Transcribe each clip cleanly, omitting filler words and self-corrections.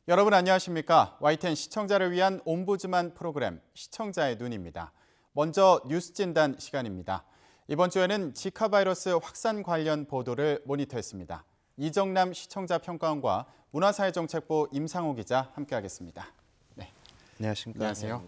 여러분 안녕하십니까? YTN 시청자를 위한 옴부즈만 프로그램 시청자의 눈입니다. 먼저 뉴스 진단 시간입니다. 이번 주에는 지카 바이러스 확산 관련 보도를 모니터했습니다. 이정남 시청자 평가원과 문화사회정책부 임상호 기자 함께하겠습니다. 네. 안녕하십니까? 안녕하세요.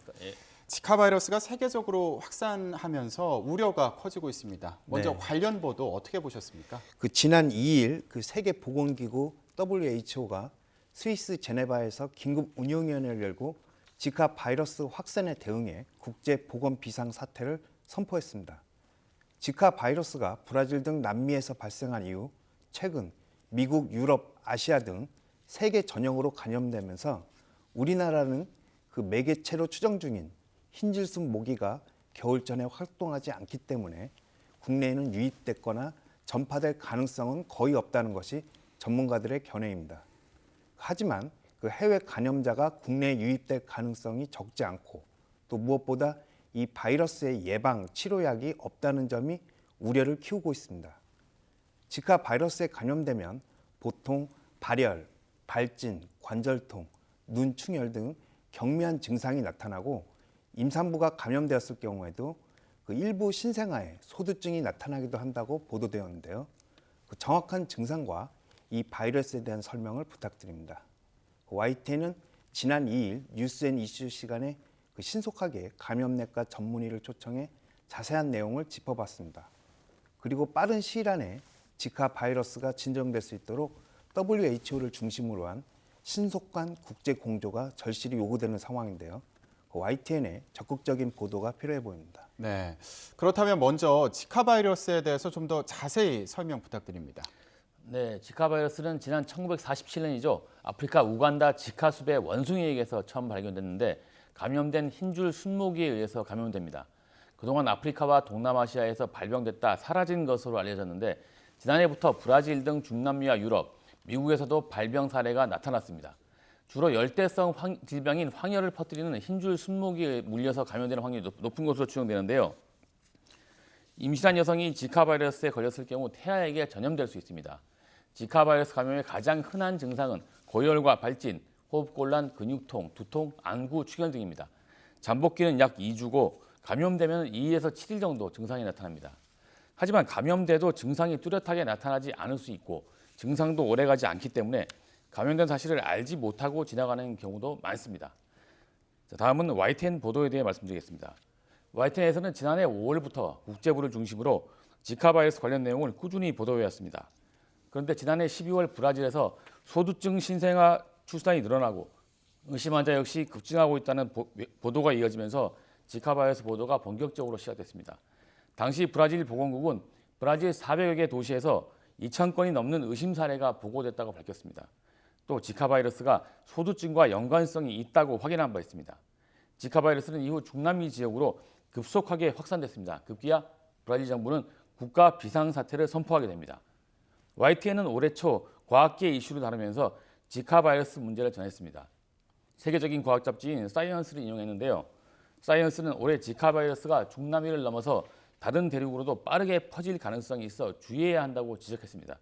지카 바이러스가 세계적으로 확산하면서 우려가 커지고 있습니다. 먼저 네. 관련 보도 어떻게 보셨습니까? 지난 2일 세계보건기구 WHO가 스위스 제네바에서 긴급 운영위원회를 열고 지카 바이러스 확산에 대응해 국제 보건 비상 사태를 선포했습니다. 지카 바이러스가 브라질 등 남미에서 발생한 이후 최근 미국, 유럽, 아시아 등 세계 전역으로 감염되면서 우리나라는 매개체로 추정 중인 흰줄순 모기가 겨울 전에 활동하지 않기 때문에 국내에는 유입됐거나 전파될 가능성은 거의 없다는 것이 전문가들의 견해입니다. 하지만 해외 감염자가 국내에 유입될 가능성이 적지 않고 또 무엇보다 이 바이러스의 예방, 치료약이 없다는 점이 우려를 키우고 있습니다. 지카 바이러스에 감염되면 보통 발열, 발진, 관절통, 눈 충혈 등 경미한 증상이 나타나고 임산부가 감염되었을 경우에도 일부 신생아에 소두증이 나타나기도 한다고 보도되었는데요. 정확한 증상과 이 바이러스에 대한 설명을 부탁드립니다. YTN은 지난 2일 뉴스앤이슈 시간에 신속하게 감염내과 전문의를 초청해 자세한 내용을 짚어봤습니다. 그리고 빠른 시일 안에 지카 바이러스가 진정될 수 있도록 WHO를 중심으로 한 신속한 국제 공조가 절실히 요구되는 상황인데요. YTN의 적극적인 보도가 필요해 보입니다. 네, 그렇다면 먼저 지카 바이러스에 대해서 좀 더 자세히 설명 부탁드립니다. 네, 지카 바이러스는 지난 1947년이죠. 아프리카 우간다 지카 숲의 원숭이에게서 처음 발견됐는데 감염된 흰줄 순모기에 의해서 감염됩니다. 그동안 아프리카와 동남아시아에서 발병됐다 사라진 것으로 알려졌는데 지난해부터 브라질 등 중남미와 유럽, 미국에서도 발병 사례가 나타났습니다. 주로 열대성 질병인 황열을 퍼뜨리는 흰줄 순모기에 물려서 감염되는 확률이 높은 것으로 추정되는데요. 임신한 여성이 지카 바이러스에 걸렸을 경우 태아에게 전염될 수 있습니다. 지카 바이러스 감염의 가장 흔한 증상은 고열과 발진, 호흡곤란, 근육통, 두통, 안구, 출혈 등입니다. 잠복기는 약 2주고 감염되면 2에서 7일 정도 증상이 나타납니다. 하지만 감염돼도 증상이 뚜렷하게 나타나지 않을 수 있고 증상도 오래가지 않기 때문에 감염된 사실을 알지 못하고 지나가는 경우도 많습니다. 다음은 YTN 보도에 대해 말씀드리겠습니다. YTN에서는 지난해 5월부터 국제부를 중심으로 지카 바이러스 관련 내용을 꾸준히 보도해왔습니다. 그런데 지난해 12월 브라질에서 소두증 신생아 출산이 늘어나고 의심 환자 역시 급증하고 있다는 보도가 이어지면서 지카 바이러스 보도가 본격적으로 시작됐습니다. 당시 브라질 보건국은 브라질 400여 개 도시에서 2,000건이 넘는 의심 사례가 보고됐다고 밝혔습니다. 또 지카 바이러스가 소두증과 연관성이 있다고 확인한 바 있습니다. 지카 바이러스는 이후 중남미 지역으로 급속하게 확산됐습니다. 급기야 브라질 정부는 국가 비상사태를 선포하게 됩니다. YTN은 올해 초 과학계 이슈를 다루면서 지카 바이러스 문제를 전했습니다. 세계적인 과학 잡지인 사이언스를 인용했는데요. 사이언스는 올해 지카 바이러스가 중남미를 넘어서 다른 대륙으로도 빠르게 퍼질 가능성이 있어 주의해야 한다고 지적했습니다.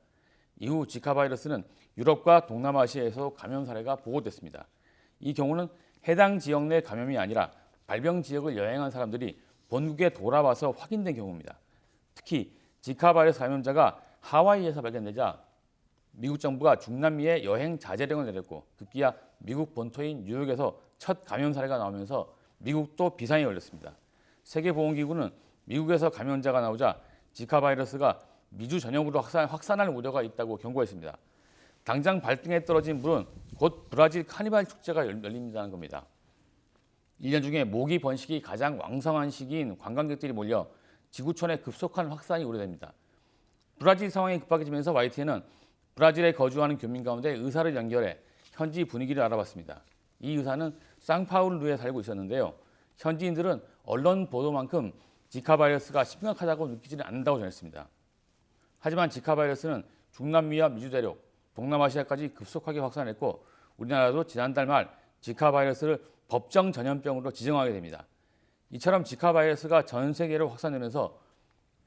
이후 지카 바이러스는 유럽과 동남아시아에서 감염 사례가 보고됐습니다. 이 경우는 해당 지역 내 감염이 아니라 발병 지역을 여행한 사람들이 본국에 돌아와서 확인된 경우입니다. 특히 지카 바이러스 감염자가 하와이에서 발견되자 미국 정부가 중남미에 여행 자제령을 내렸고 급기야 미국 본토인 뉴욕에서 첫 감염 사례가 나오면서 미국도 비상에 걸렸습니다. 세계보건기구는 미국에서 감염자가 나오자 지카 바이러스가 미주 전역으로 확산할 우려가 있다고 경고했습니다. 당장 발등에 떨어진 불은 곧 브라질 카니발 축제가 열린다는 겁니다. 1년 중에 모기 번식이 가장 왕성한 시기인 관광객들이 몰려 지구촌의 급속한 확산이 우려됩니다. 브라질 상황이 급박해지면서 YTN은 브라질에 거주하는 교민 가운데 의사를 연결해 현지 분위기를 알아봤습니다. 이 의사는 상파울루에 살고 있었는데요. 현지인들은 언론 보도만큼 지카 바이러스가 심각하다고 느끼지는 않는다고 전했습니다. 하지만 지카 바이러스는 중남미와 미주 대륙, 동남아시아까지 급속하게 확산했고 우리나라도 지난달 말 지카 바이러스를 법정 전염병으로 지정하게 됩니다. 이처럼 지카 바이러스가 전 세계로 확산되면서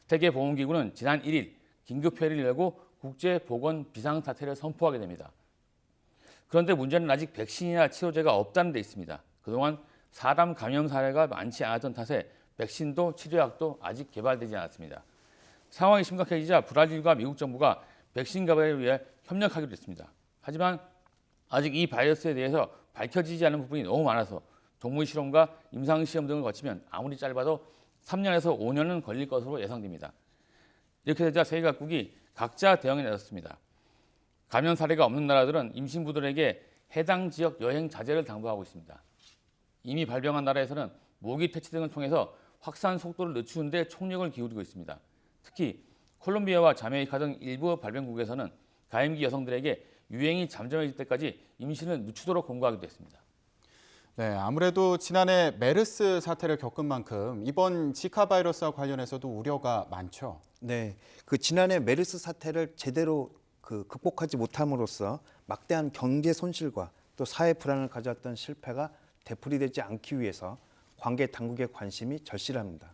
세계보건기구는 지난 1일 긴급회의를 열고 국제보건 비상사태를 선포하게 됩니다. 그런데 문제는 아직 백신이나 치료제가 없다는 데 있습니다. 그동안 사람 감염 사례가 많지 않았던 탓에 백신도 치료약도 아직 개발되지 않았습니다. 상황이 심각해지자 브라질과 미국 정부가 백신 개발을 위해 협력하기로 했습니다. 하지만 아직 이 바이러스에 대해서 밝혀지지 않은 부분이 너무 많아서 동물 실험과 임상 시험 등을 거치면 아무리 짧아도 3년에서 5년은 걸릴 것으로 예상됩니다. 이렇게 되자 세계 각국이 각자 대응에 나섰습니다. 감염 사례가 없는 나라들은 임신부들에게 해당 지역 여행 자제를 당부하고 있습니다. 이미 발병한 나라에서는 모기 퇴치 등을 통해서 확산 속도를 늦추는 데 총력을 기울이고 있습니다. 특히 콜롬비아와 자메이카 등 일부 발병국에서는 가임기 여성들에게 유행이 잠잠해질 때까지 임신을 늦추도록 권고하기도 했습니다. 네, 아무래도 지난해 메르스 사태를 겪은 만큼 이번 지카 바이러스와 관련해서도 우려가 많죠. 네, 그 지난해 메르스 사태를 제대로 극복하지 못함으로써 막대한 경제 손실과 또 사회 불안을 가져왔던 실패가 되풀이되지 않기 위해서 관계 당국의 관심이 절실합니다.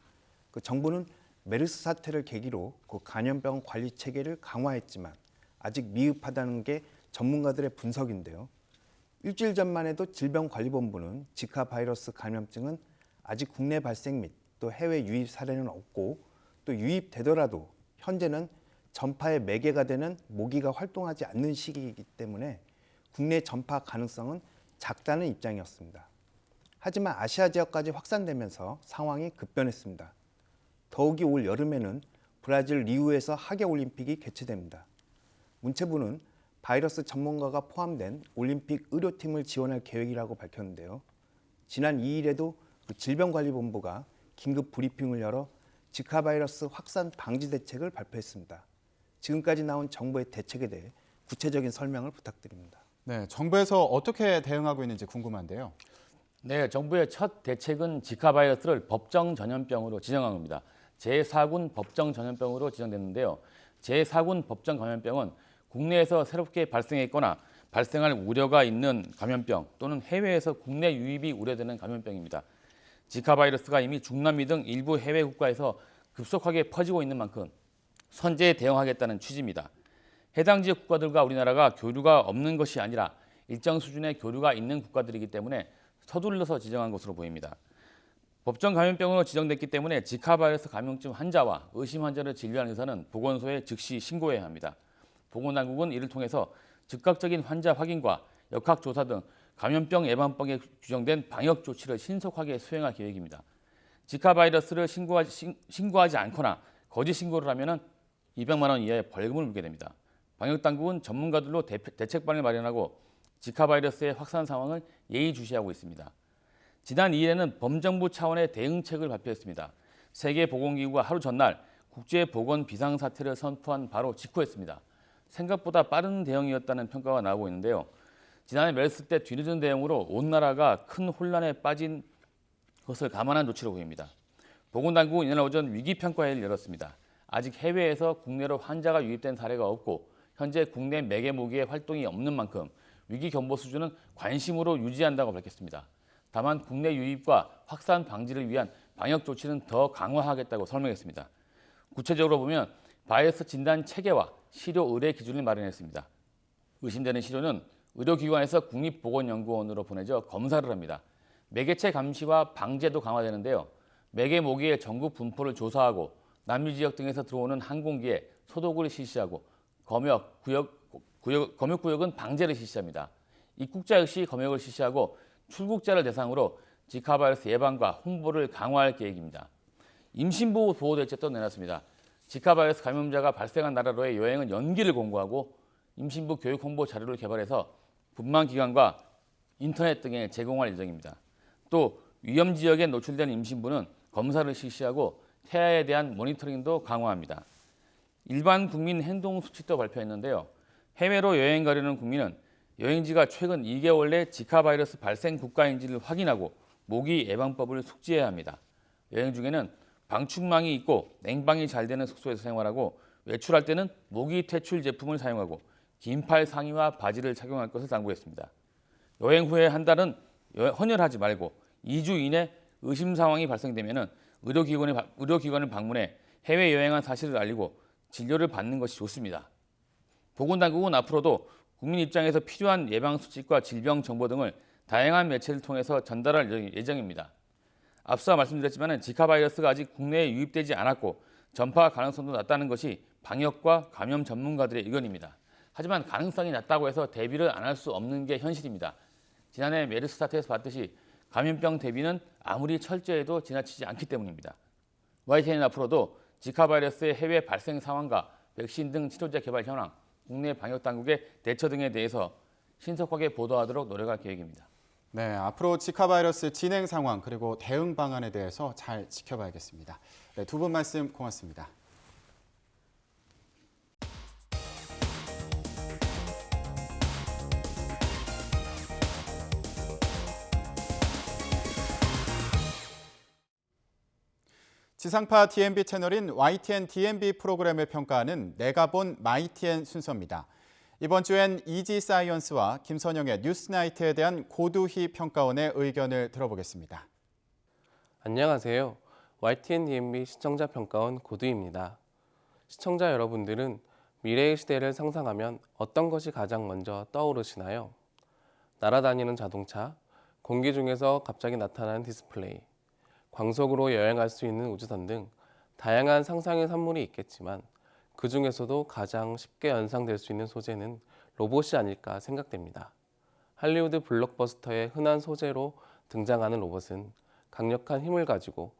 그 정부는 메르스 사태를 계기로 그 감염병 관리 체계를 강화했지만 아직 미흡하다는 게 전문가들의 분석인데요. 일주일 전만 해도 질병관리본부는 지카 바이러스 감염증은 아직 국내 발생 및 또 해외 유입 사례는 없고 또 유입되더라도 현재는 전파의 매개가 되는 모기가 활동하지 않는 시기이기 때문에 국내 전파 가능성은 작다는 입장이었습니다. 하지만 아시아 지역까지 확산되면서 상황이 급변했습니다. 더욱이 올 여름에는 브라질 리우에서 하계올림픽이 개최됩니다. 문체부는 바이러스 전문가가 포함된 올림픽 의료팀을 지원할 계획이라고 밝혔는데요. 지난 2일에도 질병관리본부가 긴급 브리핑을 열어 지카 바이러스 확산 방지 대책을 발표했습니다. 지금까지 나온 정부의 대책에 대해 구체적인 설명을 부탁드립니다. 네, 정부에서 어떻게 대응하고 있는지 궁금한데요. 네, 정부의 첫 대책은 지카 바이러스를 법정 전염병으로 지정한 겁니다. 제4군 법정 전염병으로 지정됐는데요. 제4군 법정 감염병은 국내에서 새롭게 발생했거나 발생할 우려가 있는 감염병 또는 해외에서 국내 유입이 우려되는 감염병입니다. 지카 바이러스가 이미 중남미 등 일부 해외 국가에서 급속하게 퍼지고 있는 만큼 선제에 대응하겠다는 취지입니다. 해당 지역 국가들과 우리나라가 교류가 없는 것이 아니라 일정 수준의 교류가 있는 국가들이기 때문에 서둘러서 지정한 것으로 보입니다. 법정 감염병으로 지정됐기 때문에 지카 바이러스 감염증 환자와 의심 환자를 진료한 의사는 보건소에 즉시 신고해야 합니다. 보건당국은 이를 통해서 즉각적인 환자 확인과 역학조사 등 감염병 예방법에 규정된 방역 조치를 신속하게 수행할 계획입니다. 지카 바이러스를 신고하지 않거나 거짓 신고를 하면 200만 원 이하의 벌금을 물게 됩니다. 방역당국은 전문가들로 대책반을 마련하고 지카 바이러스의 확산 상황을 예의주시하고 있습니다. 지난 2일에는 범정부 차원의 대응책을 발표했습니다. 세계보건기구가 하루 전날 국제보건 비상사태를 선포한 바로 직후였습니다. 생각보다 빠른 대응이었다는 평가가 나오고 있는데요. 지난해 메르스 때 뒤늦은 대응으로 온 나라가 큰 혼란에 빠진 것을 감안한 조치로 보입니다. 보건당국은 이날 오전 위기평가회를 열었습니다. 아직 해외에서 국내로 환자가 유입된 사례가 없고 현재 국내 매개 모기의 활동이 없는 만큼 위기 경보 수준은 관심으로 유지한다고 밝혔습니다. 다만 국내 유입과 확산 방지를 위한 방역 조치는 더 강화하겠다고 설명했습니다. 구체적으로 보면 바이러스 진단 체계와 치료 의뢰 기준을 마련했습니다. 의심되는 치료는 의료기관에서 국립보건연구원으로 보내져 검사를 합니다. 매개체 감시와 방제도 강화되는데요. 매개 모기의 전국 분포를 조사하고 남미 지역 등에서 들어오는 항공기에 소독을 실시하고 검역구역은 방제를 실시합니다. 입국자 역시 검역을 실시하고 출국자를 대상으로 지카 바이러스 예방과 홍보를 강화할 계획입니다. 임신부 보호 대책도 내놨습니다. 지카 바이러스 감염자가 발생한 나라로의 여행은 연기를 권고하고 임신부 교육 홍보 자료를 개발해서 분만기관과 인터넷 등에 제공할 예정입니다. 또 위험 지역에 노출된 임신부는 검사를 실시하고 태아에 대한 모니터링도 강화합니다. 일반 국민 행동 수칙도 발표했는데요. 해외로 여행 가려는 국민은 여행지가 최근 2개월 내 지카 바이러스 발생 국가인지를 확인하고 모기 예방법을 숙지해야 합니다. 여행 중에는 방충망이 있고 냉방이 잘 되는 숙소에서 생활하고 외출할 때는 모기 퇴출 제품을 사용하고 긴팔 상의와 바지를 착용할 것을 당부했습니다. 여행 후에 한 달은 헌혈하지 말고 2주 이내 의심 상황이 발생되면 의료기관을 방문해 해외여행한 사실을 알리고 진료를 받는 것이 좋습니다. 보건당국은 앞으로도 국민 입장에서 필요한 예방 수칙과 질병 정보 등을 다양한 매체를 통해서 전달할 예정입니다. 앞서 말씀드렸지만 지카 바이러스가 아직 국내에 유입되지 않았고 전파 가능성도 낮다는 것이 방역과 감염 전문가들의 의견입니다. 하지만 가능성이 낮다고 해서 대비를 안 할 수 없는 게 현실입니다. 지난해 메르스 사태에서 봤듯이 감염병 대비는 아무리 철저해도 지나치지 않기 때문입니다. YTN은 앞으로도 지카 바이러스의 해외 발생 상황과 백신 등 치료제 개발 현황, 국내 방역 당국의 대처 등에 대해서 신속하게 보도하도록 노력할 계획입니다. 네, 앞으로 지카 바이러스 진행 상황 그리고 대응 방안에 대해서 잘 지켜봐야겠습니다. 네, 두 분 말씀 고맙습니다. 지상파 DMB 채널인 YTN DMB 프로그램을 평가하는 내가 본 마이TN 순서입니다. 이번 주엔 이지사이언스와 김선영의 뉴스나이트에 대한 고두희 평가원의 의견을 들어보겠습니다. 안녕하세요. YTN DMB 시청자 평가원 고두희입니다. 시청자 여러분들은 미래의 시대를 상상하면 어떤 것이 가장 먼저 떠오르시나요? 날아다니는 자동차, 공기 중에서 갑자기 나타나는 디스플레이, 광속으로 여행할 수 있는 우주선 등 다양한 상상의 산물이 있겠지만 그 중에서도 가장 쉽게 연상될 수 있는 소재는 로봇이 아닐까 생각됩니다. 할리우드 블록버스터의 흔한 소재로 등장하는 로봇은 강력한 힘을 가지고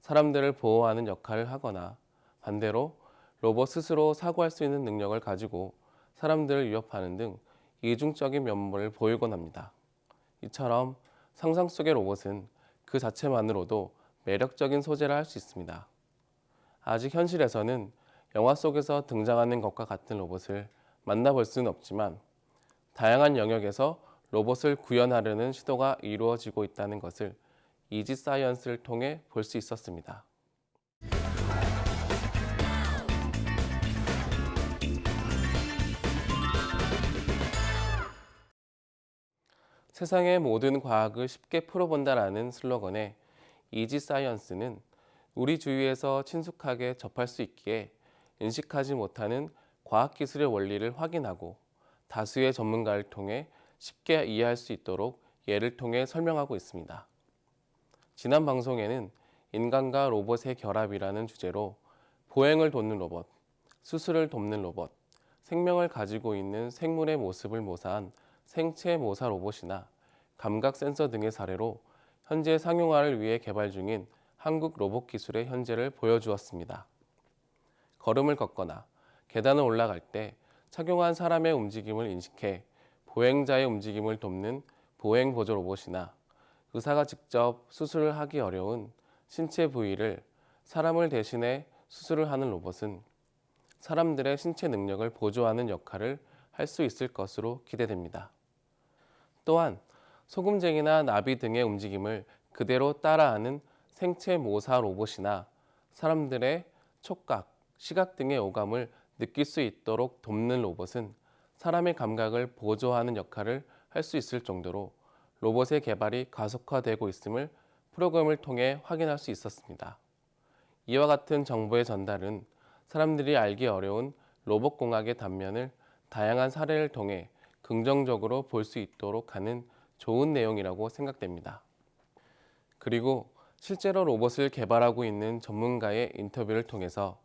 사람들을 보호하는 역할을 하거나 반대로 로봇 스스로 사고할 수 있는 능력을 가지고 사람들을 위협하는 등 이중적인 면모를 보이곤 합니다. 이처럼 상상 속의 로봇은 그 자체만으로도 매력적인 소재라 할 수 있습니다. 아직 현실에서는 영화 속에서 등장하는 것과 같은 로봇을 만나볼 수는 없지만 다양한 영역에서 로봇을 구현하려는 시도가 이루어지고 있다는 것을 이지사이언스를 통해 볼 수 있었습니다. 세상의 모든 과학을 쉽게 풀어본다라는 슬로건에 이지사이언스는 우리 주위에서 친숙하게 접할 수 있기에 인식하지 못하는 과학기술의 원리를 확인하고 다수의 전문가를 통해 쉽게 이해할 수 있도록 예를 통해 설명하고 있습니다. 지난 방송에는 인간과 로봇의 결합이라는 주제로 보행을 돕는 로봇, 수술을 돕는 로봇, 생명을 가지고 있는 생물의 모습을 모사한 생체 모사 로봇이나 감각 센서 등의 사례로 현재 상용화를 위해 개발 중인 한국 로봇 기술의 현재를 보여주었습니다. 걸음을 걷거나 계단을 올라갈 때 착용한 사람의 움직임을 인식해 보행자의 움직임을 돕는 보행 보조 로봇이나 의사가 직접 수술을 하기 어려운 신체 부위를 사람을 대신해 수술을 하는 로봇은 사람들의 신체 능력을 보조하는 역할을 할 수 있을 것으로 기대됩니다. 또한 소금쟁이나 나비 등의 움직임을 그대로 따라하는 생체 모사 로봇이나 사람들의 촉각, 시각 등의 오감을 느낄 수 있도록 돕는 로봇은 사람의 감각을 보조하는 역할을 할 수 있을 정도로 로봇의 개발이 가속화되고 있음을 프로그램을 통해 확인할 수 있었습니다. 이와 같은 정보의 전달은 사람들이 알기 어려운 로봇공학의 단면을 다양한 사례를 통해 긍정적으로 볼 수 있도록 하는 좋은 내용이라고 생각됩니다. 그리고 실제로 로봇을 개발하고 있는 전문가의 인터뷰를 통해서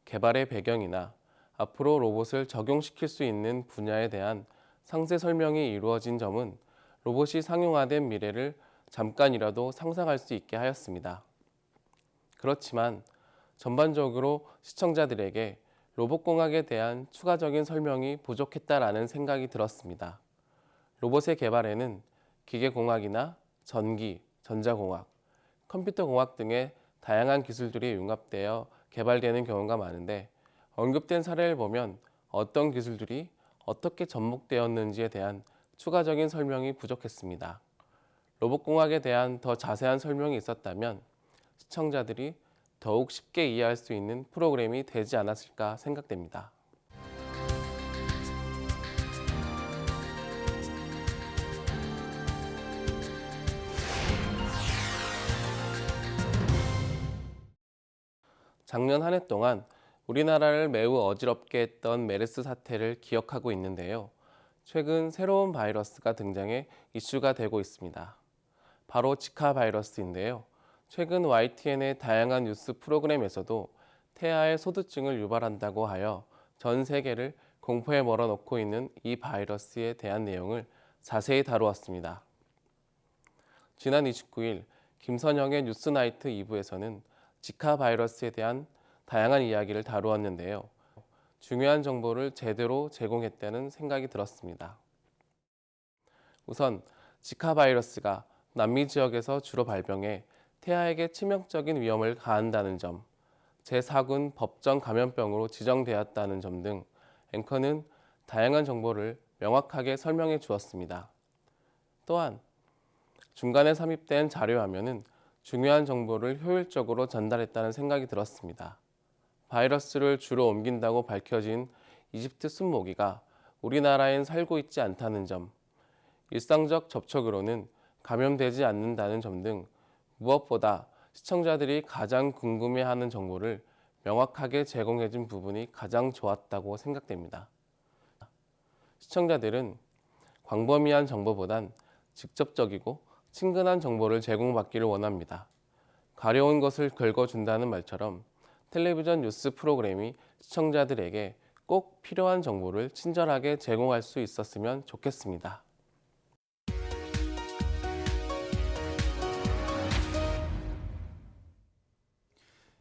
개발의 배경이나 앞으로 로봇을 적용시킬 수 있는 분야에 대한 상세 설명이 이루어진 점은 로봇이 상용화된 미래를 잠깐이라도 상상할 수 있게 하였습니다. 그렇지만 전반적으로 시청자들에게 로봇공학에 대한 추가적인 설명이 부족했다라는 생각이 들었습니다. 로봇의 개발에는 기계공학이나 전기, 전자공학, 컴퓨터공학 등의 다양한 기술들이 융합되어 개발되는 경우가 많은데 언급된 사례를 보면 어떤 기술들이 어떻게 접목되었는지에 대한 추가적인 설명이 부족했습니다. 로봇공학에 대한 더 자세한 설명이 있었다면 시청자들이 더욱 쉽게 이해할 수 있는 프로그램이 되지 않았을까 생각됩니다. 작년 한 해 동안 우리나라를 매우 어지럽게 했던 메르스 사태를 기억하고 있는데요. 최근 새로운 바이러스가 등장해 이슈가 되고 있습니다. 바로 지카 바이러스인데요. 최근 YTN의 다양한 뉴스 프로그램에서도 태아의 소두증을 유발한다고 하여 전 세계를 공포에 몰아넣고 있는 이 바이러스에 대한 내용을 자세히 다루었습니다. 지난 29일 김선영의 뉴스나이트 2부에서는 지카 바이러스에 대한 다양한 이야기를 다루었는데요. 중요한 정보를 제대로 제공했다는 생각이 들었습니다. 우선 지카 바이러스가 남미 지역에서 주로 발병해 태아에게 치명적인 위험을 가한다는 점, 제4군 법정 감염병으로 지정되었다는 점 등 앵커는 다양한 정보를 명확하게 설명해 주었습니다. 또한 중간에 삽입된 자료 화면은 중요한 정보를 효율적으로 전달했다는 생각이 들었습니다. 바이러스를 주로 옮긴다고 밝혀진 이집트 순모기가 우리나라엔 살고 있지 않다는 점, 일상적 접촉으로는 감염되지 않는다는 점 등 무엇보다 시청자들이 가장 궁금해하는 정보를 명확하게 제공해준 부분이 가장 좋았다고 생각됩니다. 시청자들은 광범위한 정보보단 직접적이고 친근한 정보를 제공받기를 원합니다. 가려운 것을 긁어준다는 말처럼 텔레비전 뉴스 프로그램이 시청자들에게 꼭 필요한 정보를 친절하게 제공할 수 있었으면 좋겠습니다.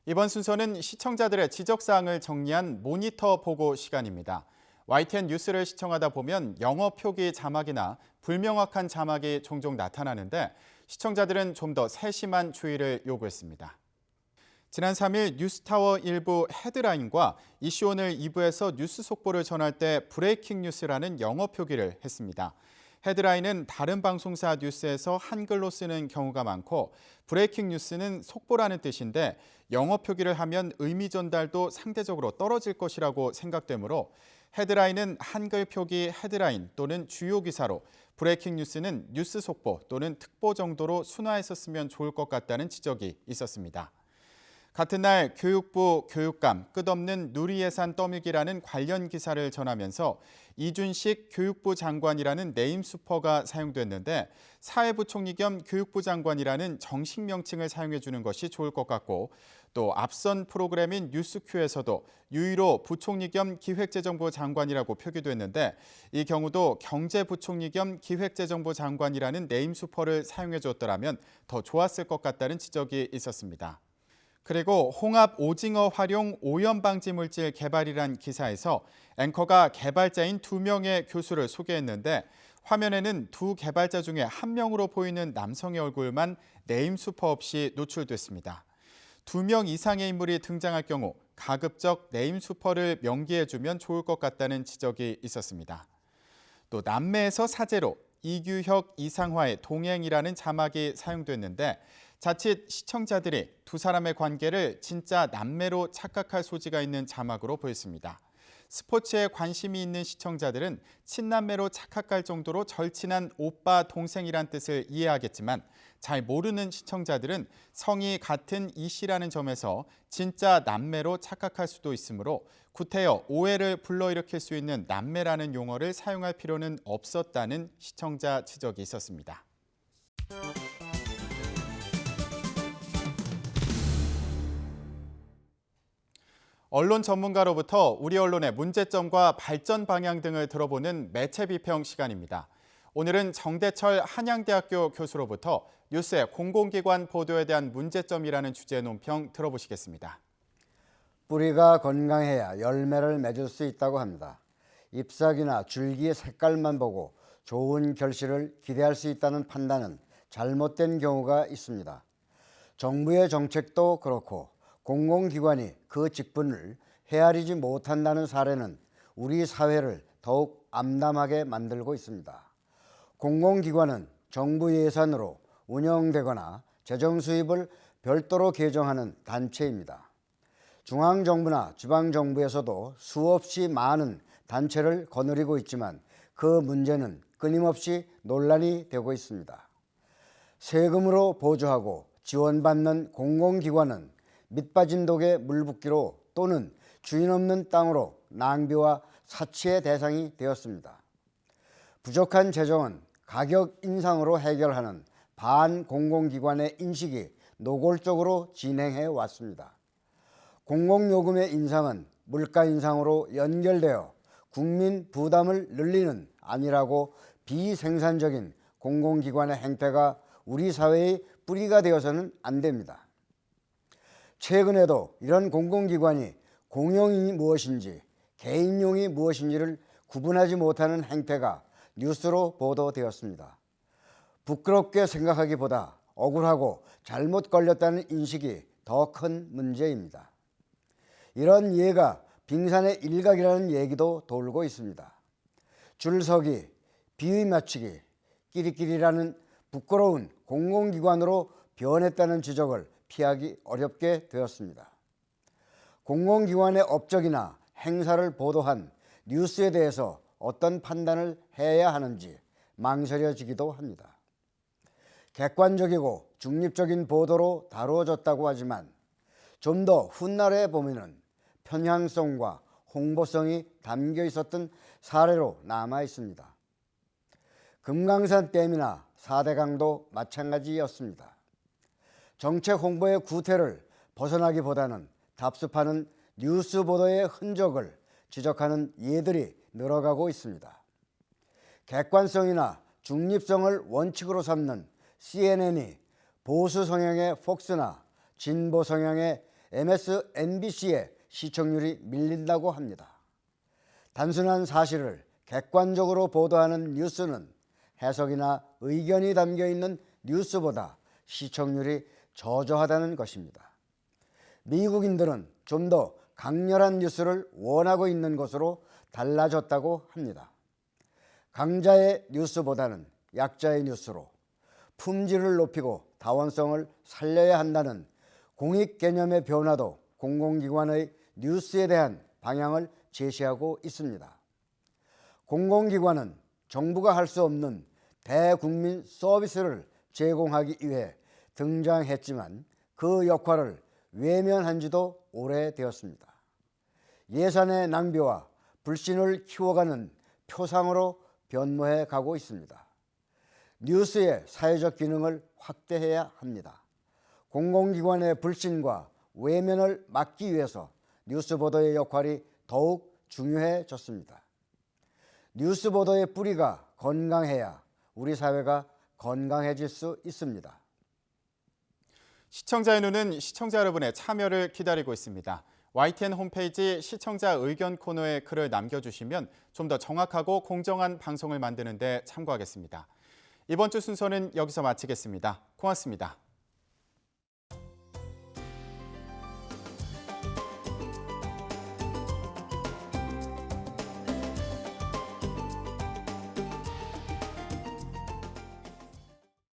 이번 순서는 시청자들의 지적사항을 정리한 모니터 보고 시간입니다. YTN 뉴스를 시청하다 보면 영어 표기 자막이나 불명확한 자막이 종종 나타나는데 시청자들은 좀 더 세심한 주의를 요구했습니다. 지난 3일 뉴스타워 일부 헤드라인과 이슈오늘 2부에서 뉴스 속보를 전할 때 브레이킹 뉴스라는 영어 표기를 했습니다. 헤드라인은 다른 방송사 뉴스에서 한글로 쓰는 경우가 많고 브레이킹 뉴스는 속보라는 뜻인데 영어 표기를 하면 의미 전달도 상대적으로 떨어질 것이라고 생각되므로 헤드라인은 한글 표기 헤드라인 또는 주요 기사로 브레이킹 뉴스는 뉴스 속보 또는 특보 정도로 순화했었으면 좋을 것 같다는 지적이 있었습니다. 같은 날 교육부 교육감 끝없는 누리예산 떠밀기라는 관련 기사를 전하면서 이준식 교육부 장관이라는 네임 수퍼가 사용됐는데 사회부총리 겸 교육부 장관이라는 정식 명칭을 사용해 주는 것이 좋을 것 같고 또 앞선 프로그램인 뉴스큐에서도 유일호 부총리 겸 기획재정부 장관이라고 표기됐는데 이 경우도 경제부총리 겸 기획재정부 장관이라는 네임 수퍼를 사용해 줬더라면 더 좋았을 것 같다는 지적이 있었습니다. 그리고 홍합 오징어 활용 오염 방지 물질 개발이란 기사에서 앵커가 개발자인 2명의 교수를 소개했는데 화면에는 두 개발자 중에 한 명으로 보이는 남성의 얼굴만 네임 수퍼 없이 노출됐습니다. 2명 이상의 인물이 등장할 경우 가급적 네임 수퍼를 명기해주면 좋을 것 같다는 지적이 있었습니다. 또 남매에서 사제로 이규혁, 이상화의 동행이라는 자막이 사용됐는데 자칫 시청자들이 두 사람의 관계를 진짜 남매로 착각할 소지가 있는 자막으로 보였습니다. 스포츠에 관심이 있는 시청자들은 친남매로 착각할 정도로 절친한 오빠, 동생이란 뜻을 이해하겠지만 잘 모르는 시청자들은 성이 같은 이 씨라는 점에서 진짜 남매로 착각할 수도 있으므로 구태여 오해를 불러일으킬 수 있는 남매라는 용어를 사용할 필요는 없었다는 시청자 지적이 있었습니다. 언론 전문가로부터 우리 언론의 문제점과 발전 방향 등을 들어보는 매체 비평 시간입니다. 오늘은 정대철 한양대학교 교수로부터 뉴스의 공공기관 보도에 대한 문제점이라는 주제의 논평 들어보시겠습니다. 뿌리가 건강해야 열매를 맺을 수 있다고 합니다. 잎사귀나 줄기의 색깔만 보고 좋은 결실을 기대할 수 있다는 판단은 잘못된 경우가 있습니다. 정부의 정책도 그렇고 공공기관이 그 직분을 헤아리지 못한다는 사례는 우리 사회를 더욱 암담하게 만들고 있습니다. 공공기관은 정부 예산으로 운영되거나 재정 수입을 별도로 계정하는 단체입니다. 중앙정부나 지방정부에서도 수없이 많은 단체를 거느리고 있지만 그 문제는 끊임없이 논란이 되고 있습니다. 세금으로 보조하고 지원받는 공공기관은 밑빠진 독에 물 붓기로 또는 주인 없는 땅으로 낭비와 사치의 대상이 되었습니다. 부족한 재정은 가격 인상으로 해결하는 반공공기관의 인식이 노골적으로 진행해 왔습니다. 공공요금의 인상은 물가 인상으로 연결되어 국민 부담을 늘리는 아니라고 비생산적인 공공기관의 행태가 우리 사회의 뿌리가 되어서는 안 됩니다. 최근에도 이런 공공기관이 공용이 무엇인지 개인용이 무엇인지를 구분하지 못하는 행태가 뉴스로 보도되었습니다. 부끄럽게 생각하기보다 억울하고 잘못 걸렸다는 인식이 더 큰 문제입니다. 이런 예가 빙산의 일각이라는 얘기도 돌고 있습니다. 줄서기, 비위 맞추기, 끼리끼리라는 부끄러운 공공기관으로 변했다는 지적을 피하기 어렵게 되었습니다. 공공기관의 업적이나 행사를 보도한 뉴스에 대해서 어떤 판단을 해야 하는지 망설여지기도 합니다. 객관적이고 중립적인 보도로 다루어졌다고 하지만 좀 더 훗날에 보면은 편향성과 홍보성이 담겨 있었던 사례로 남아 있습니다. 금강산 댐이나 4대 강도 마찬가지였습니다. 정책 홍보의 구태를 벗어나기보다는 답습하는 뉴스 보도의 흔적을 지적하는 예들이 늘어가고 있습니다. 객관성이나 중립성을 원칙으로 삼는 CNN이 보수 성향의 폭스나 진보 성향의 MSNBC의 시청률이 밀린다고 합니다. 단순한 사실을 객관적으로 보도하는 뉴스는 해석이나 의견이 담겨 있는 뉴스보다 시청률이 저조하다는 것입니다. 미국인들은 좀 더 강렬한 뉴스를 원하고 있는 것으로 달라졌다고 합니다. 강자의 뉴스보다는 약자의 뉴스로 품질을 높이고 다원성을 살려야 한다는 공익 개념의 변화도 공공기관의 뉴스에 대한 방향을 제시하고 있습니다. 공공기관은 정부가 할 수 없는 대국민 서비스를 제공하기 위해 등장했지만 그 역할을 외면한 지도 오래되었습니다. 예산의 낭비와 불신을 키워가는 표상으로 변모해 가고 있습니다. 뉴스의 사회적 기능을 확대해야 합니다. 공공기관의 불신과 외면을 막기 위해서 뉴스 보도의 역할이 더욱 중요해졌습니다. 뉴스 보도의 뿌리가 건강해야 우리 사회가 건강해질 수 있습니다. 시청자의 눈은 시청자 여러분의 참여를 기다리고 있습니다. YTN 홈페이지 시청자 의견 코너에 글을 남겨주시면 좀 더 정확하고 공정한 방송을 만드는 데 참고하겠습니다. 이번 주 순서는 여기서 마치겠습니다. 고맙습니다.